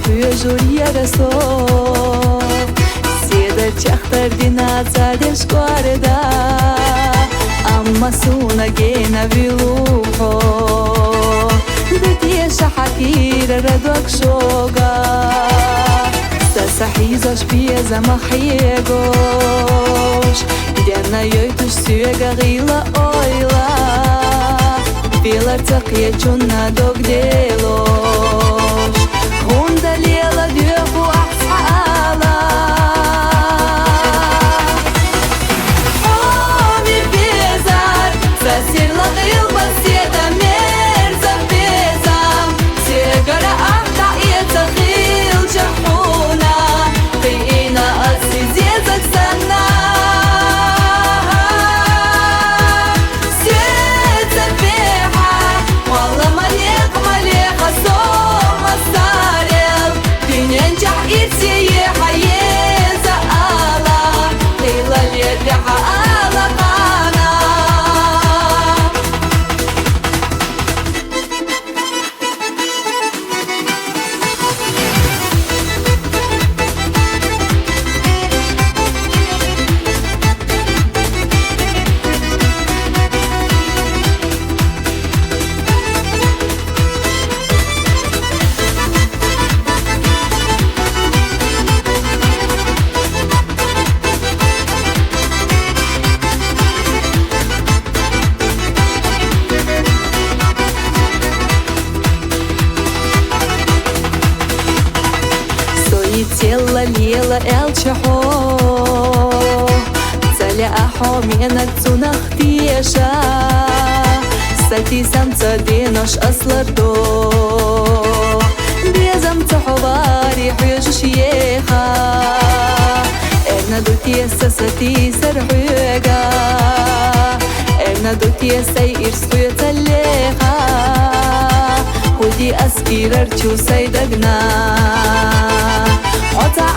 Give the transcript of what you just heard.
حوێژۆریە دەسۆ سێدە چەختەردینا چادێ شکواردا ئەمە سوونەگەێنە ویڵوحۆ دەتێشە حەکیرە ردوەک شۆگە سەسەحیزەش پێزەمە خێگۆش دێنەیۆی توش سوێگە غیڵە ئۆیڵە فێڵەر چەقیە چون نەدۆک دێڵۆش هوندە لێڵە دوێ بۆ ئەحساڵە ئۆمی بێزار سەسیر لە غیڵ بە سێدە مێرزە بێزام سێگەرە ئەحتائیەتە خیڵ جەحونا قیئینە ئەسی زێزەک سەنە تێڵە لێڵە ئێڵچەحۆ چەلە ئەحۆ مێنەک چوونەختیێشە سەتی سەمچە دێنەش ئەسڵەردۆ بێزەم چەحۆباری حوێژش یێخە ئێرنە دوتیێسە سەتی سەرحوێگە ئێرنە دوتیێسەی ئیرسخوێتە لێخە هودی ئەسکیرەر چووسەی دەگنا حۆتا